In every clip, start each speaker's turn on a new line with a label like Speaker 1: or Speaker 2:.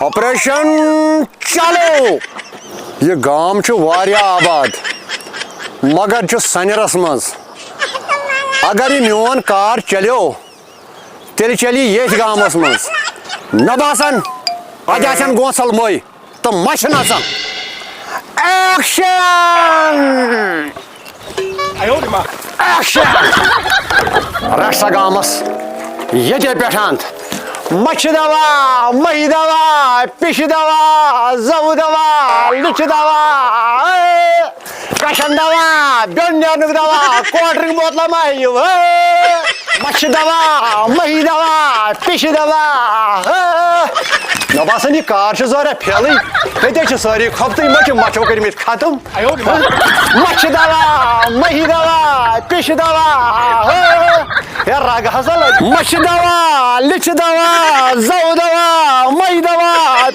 Speaker 1: Operation चालू। ये गांव वारिया आबाद मगर सनरस मज अगर ये मोन कार चलो तेल चली ये गामस मज न बासन अदान गोसल मई तो मशन एक्शन एक्शन रसा गामस ये पे मछ दवा मही दवा पिश दवा जव दवा लिच दवा कशन दवा बेन दवा कोल्ड ड्रिंक बोतल माही मछ दवा मही दवा पिश दवा न बासन ये कार जरा फेल कत सारी खपत मचो कर खत्म मछ दवा मही दवा पिश दवा रग हसा लग मछ दवा लिच दवा जव दवा मही दवा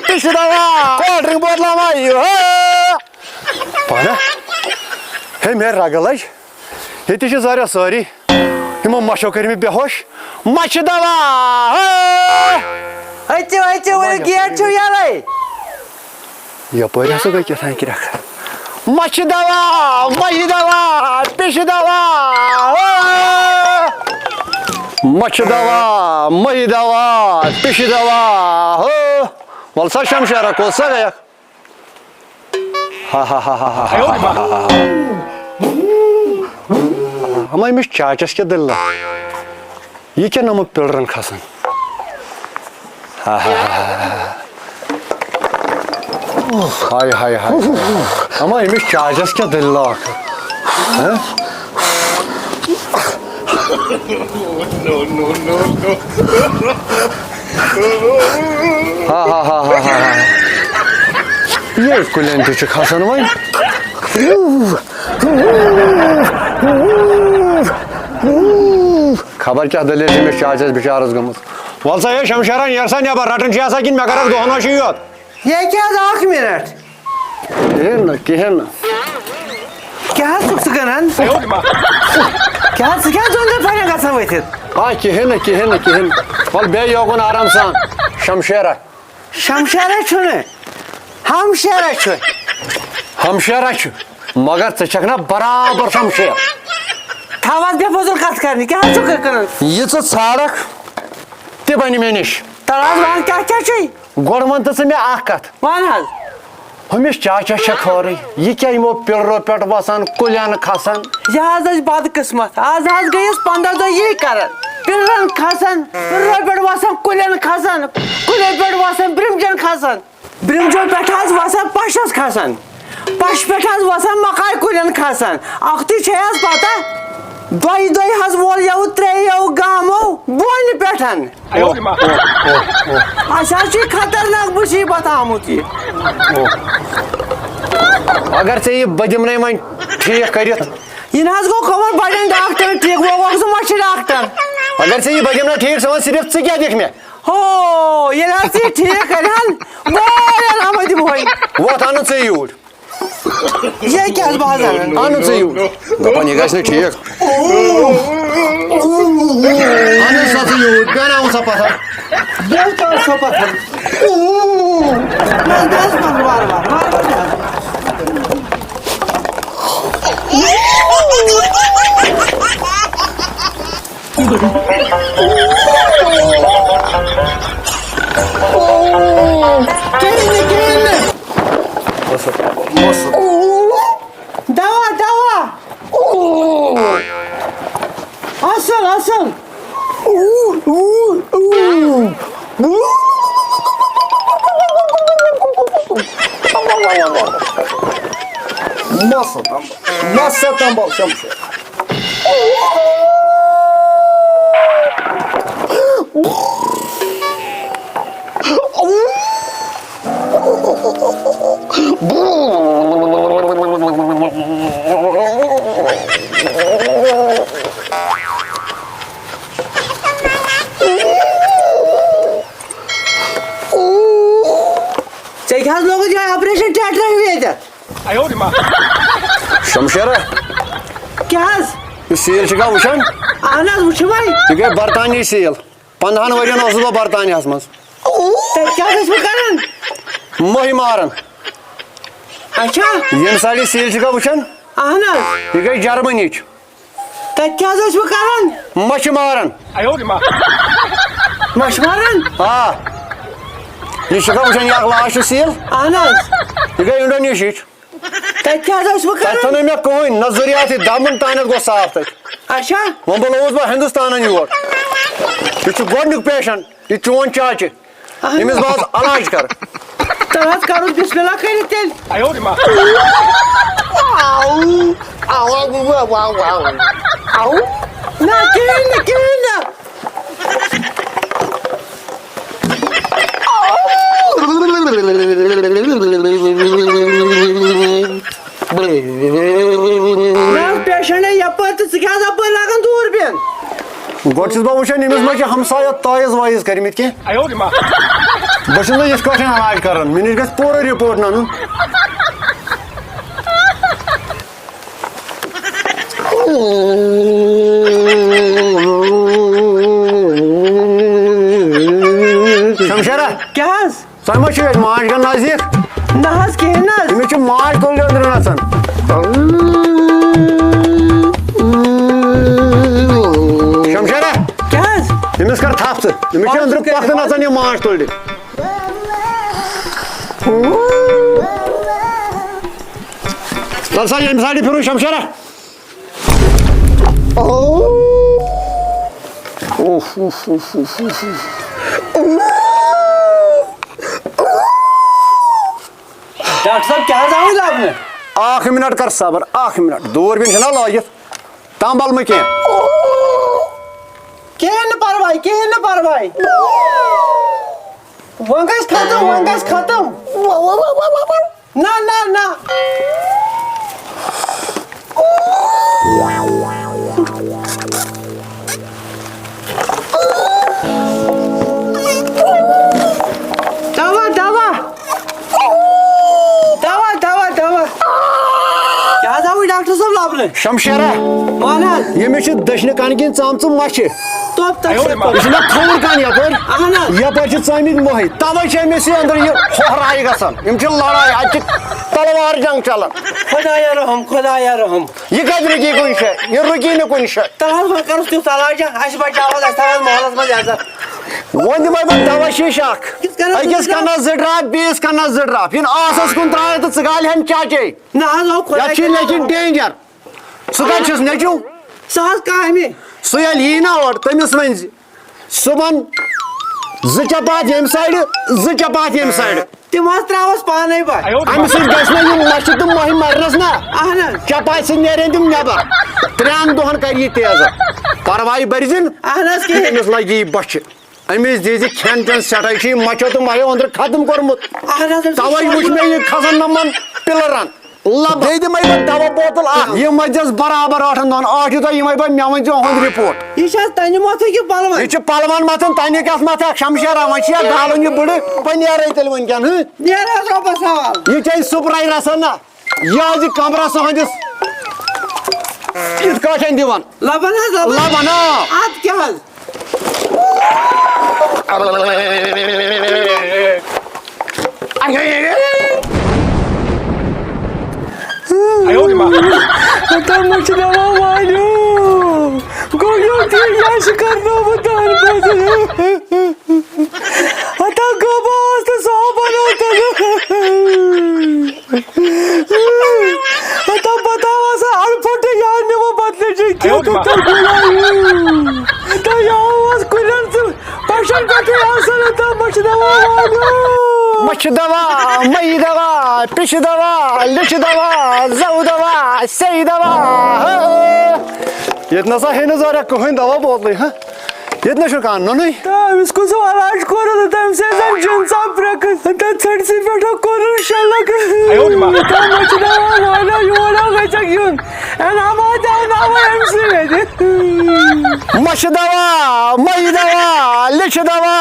Speaker 1: पिश दवा कोल्ड ड्रिंक बोतल माही पाना हे मेरे रग लज ये जरा सारी यमो मचो कर बेहोश मछ दवा यपर हसा गई क्या कि मछ दवा मही दवा पिश दवा मछ दवा मही दवा पिश दवा वल सा शमशारा को सा गया हा हा हा हा हा हम अमिस चाचस के दिल ये क्या नमक पिलरन खसन हाय हाय हाय हम अमिस चाचस के दिल हाँ हाँ हाँ हाँ हाँ ये कुलन तो खसन वही खबर क्या दलील में चाचस बिचारस गमस वल सा ये शमशारा यरसा नबर रटन छा कि मे कर दोनों योत
Speaker 2: ये क्या 1 मिनट
Speaker 1: कहें
Speaker 2: क्या सुकन क्या जोन फैन गसन वथित
Speaker 1: हाँ कहें वल बे योगन आराम सान शमशारा हमशेरा मगर चना बराबर शमशेर
Speaker 2: थवास बेफजल कत करनी क्या कर
Speaker 1: ये साड़क ते बन मे निश
Speaker 2: तराज वन क्या
Speaker 1: गोड़ वन तो मे कत
Speaker 2: वन
Speaker 1: हमिस चाचा खर यह क्या यमो पिलरो पे वसान कुलियन खसान
Speaker 2: यह बदकिस्मत आज गईस 15 दह यही कर पिलरन खसान पिलरो पे वसान कुलियन खसान कुलियन पे वसान ब्रिमजन खसान ब्रिमजो पे वसान पशस खसान पश पे वसान मकाई कुलियन खसान अख्ती पता दह वोल यौ 3 गामो बोन पे खतरनाक मुसीबत आमुत
Speaker 1: अगर ऐ यह बह दिमन वो ठीक कर
Speaker 2: यह गो खबर बड़न डॉक्टर ठीक वो मछ डॉक्टर
Speaker 1: अगर ऐ यह बह दिमन ठीक स सिर्फ क्या दिख मे
Speaker 2: हो ये ठीक कर
Speaker 1: वो अन ऐ यूर
Speaker 2: ये क्या
Speaker 1: अन ऐ यूर दपान यह गि ठीक अन सा यूर बेन सा पत्थर
Speaker 2: दवा दवा असल असल
Speaker 1: Massa tambal şamşer.
Speaker 2: लोग जो ऑपरेशन थिएटर हुए थे
Speaker 1: शमशेरा
Speaker 2: क्या
Speaker 1: सील वुचान
Speaker 2: अहन वुच भाई
Speaker 1: यह गई बरतानी सील 15 वरियन बह बरतानिया मज
Speaker 2: क्या कर
Speaker 1: मही मारन
Speaker 2: अच्छा
Speaker 1: यम साड़ी सील वुचान
Speaker 2: अहन
Speaker 1: यह गई जर्मनी
Speaker 2: क्या कर
Speaker 1: मछ मारन
Speaker 2: मशवरन
Speaker 1: हाँ यह वुचान यह लाश सील
Speaker 2: अहन
Speaker 1: यह गई इंडोनेशिया
Speaker 2: क्या
Speaker 1: तथन मे कहें नजरियात दमन तान गो साफ तक
Speaker 2: अच्छा
Speaker 1: वो बुलोस बह हिंदुस्तान योर यह गोडनुक पेशेंट यह चोन चाचे यमिस बह इलाज कर
Speaker 2: तहत करो बिस्मिल्लाह कर तेल ना किन पेशेंट यप क्या लगन दूर बेन
Speaker 1: गोस बह वुचान यमिस मे हमसाय तायज वायज कर्मित कह बस इस इलाज कर मे नश ग पूरा रिपोर्ट नन शमशेरा
Speaker 2: क्या
Speaker 1: सह मा माज गन नजदीक
Speaker 2: ना कहें
Speaker 1: अमिस माज तुल अंदर नसन शमशेरा
Speaker 2: क्या
Speaker 1: अमिस कर थप अमिस अंदर पख नसन यह माज तुल सा यम साड़ी फिर शमशेरा
Speaker 2: डॉक्टर साहब क्या जाओ आपने
Speaker 1: आख मिनट कर सबर आख मिनट दूरबीन लागित तंबल मे कह
Speaker 2: कहें परवाई वंगस खत्म ना ना ना दवा दवा दवा दवा दवा क्या दवा डॉक्टर साहब आपने
Speaker 1: शमशेरा
Speaker 2: माना
Speaker 1: यमिस दशन कन किन चामच मच
Speaker 2: तब तक
Speaker 1: यह थोड़ कन यपर चमित मोहि तवे अमिस अंदर यह होहराई गसान लड़ाई अत तलवार जंग चलान
Speaker 2: खुदाया रहम
Speaker 1: यह कत रुकी कुन यह रुकी न कुन
Speaker 2: तहस वह कर तुथ इलाज अस बचाव मोहल्लस मज इज्जत
Speaker 1: वो दिम बह दवा शीश अकिस कनस 2 ड्राप बीस कनस 2 ड्राप इन आसस कुन त्रा तो ाल हन चाचे लेकिन डेंजर सह कस नचू
Speaker 2: सह कामे
Speaker 1: सह यी ना और तमिस वन सुबन 2 चपात यम साइड 2 चपात यम साइड
Speaker 2: तिम त्रावस पाने
Speaker 1: अमि मच तुम मही मरनस ना चपात सन तुम नबर 3 दोहन कर तेज परवाई बरजिन अमिस लगी बच अमिस दीज खेन चन सटाई मचो तो महो अंदर खत्म कोर्मुत तवे वुच मे यह खसन नमन पिलरन दिम दवा बोतल यह मजस बराबर 8 दोहन 8 दह यम बह मे वन अहद रिपोर्ट
Speaker 2: यह
Speaker 1: पलवन मथन तन कत मथक शमशेरा वह गालन यह बुड़ बह नीर तेल वनकन यह चे सुप्राई रसन ना यह कमरा सहदिस इत कन दिवान लबन
Speaker 2: क्या मुझ दवा मारो गोयो याश करना आता गबास तो सो बनो आता बतावा सा अल्फट यार ने वो बदले जी क्यों तो बुलाऊं तो यार कुलन से पशन करके आसन तो मुझ दवा मारो
Speaker 1: मछ दवा मई दवा पिश दवा लिश दवा जव दवा सही दवा ये नसा है नजारा कहीं दवा बोतल हाँ ये न कहान नो नहीं
Speaker 2: इसको सो इलाज करो तो से जिनसा प्रक तो छड़ से बैठो करो शलक तो मच दवा वाला योरा गचक्यून एना मजा ना एमसी में
Speaker 1: मछ दवा मई दवा लिश दवा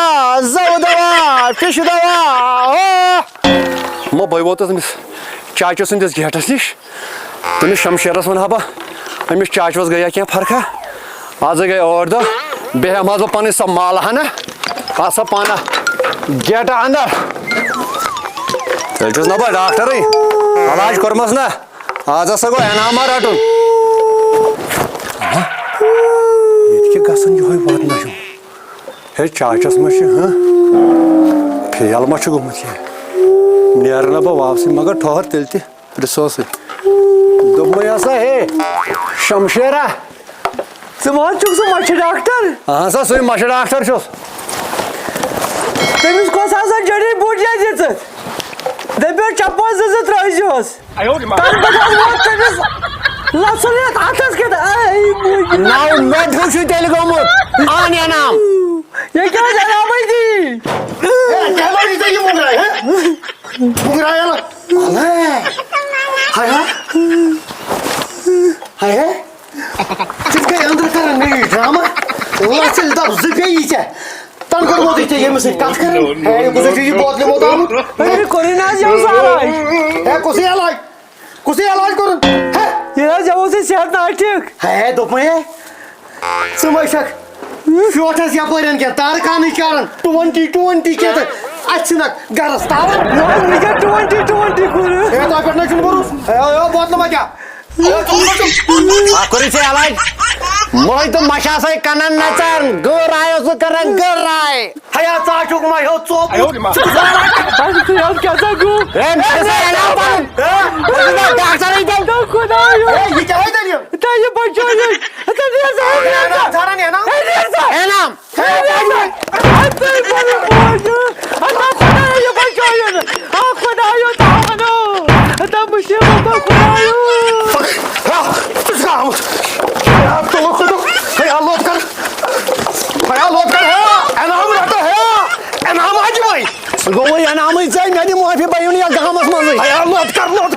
Speaker 1: जव दवा पिश दवा मो भाई वो तो चाचो संदिस गेटस निश तमिस शमशेरस वन बह अमिस चाचोस गया क्या फर्क आज गए और दो बेहम आज पन सब माल हना सा पाना गेट अंदर तेल ना बह डॉक्टर इलाज कर्मस ना आज हसा गो एनामा रटुन गसन ये वात हे चाचस मे फेल मा गोमुत यह नेर ना बह वापस मगर ठहर तेल प्रिसोस दोपमे हसा हे शमशेरा
Speaker 2: मान चुक सह मच्छी डॉक्टर
Speaker 1: हाँ सा सही मच्छी डॉक्टर
Speaker 2: तमिस कस हसा जड़ी बूटियां दित दपो चप्पल जो त्रस तमिस लसन अथस के
Speaker 1: नाव मेट हूँ तेल गोमुत आन या नाम
Speaker 2: ये क्या जनाब दी
Speaker 1: अंदर कर ड्रामा लचल दब जुफे तन कर्मो ये कत कर बोतल मोत आमुत कुछ इलाज कर
Speaker 2: सेहत ना ठीक
Speaker 1: है दोपमे समक शोटस यपर क्या तार कान कर 20 क्या गरस तावन
Speaker 2: 20
Speaker 1: पे भरोस बोतल मा क्या इलाज मोह तो मशा से कनन नचन गोर आयो सो करन गर राय हया चाचुक मा हो चोप
Speaker 2: कैसा गो
Speaker 1: डॉक्टर नहीं दे
Speaker 2: खुदा
Speaker 1: ये क्या है तेरी
Speaker 2: ये बच्चा ये
Speaker 1: गो इनाम माफी बहन गामस मज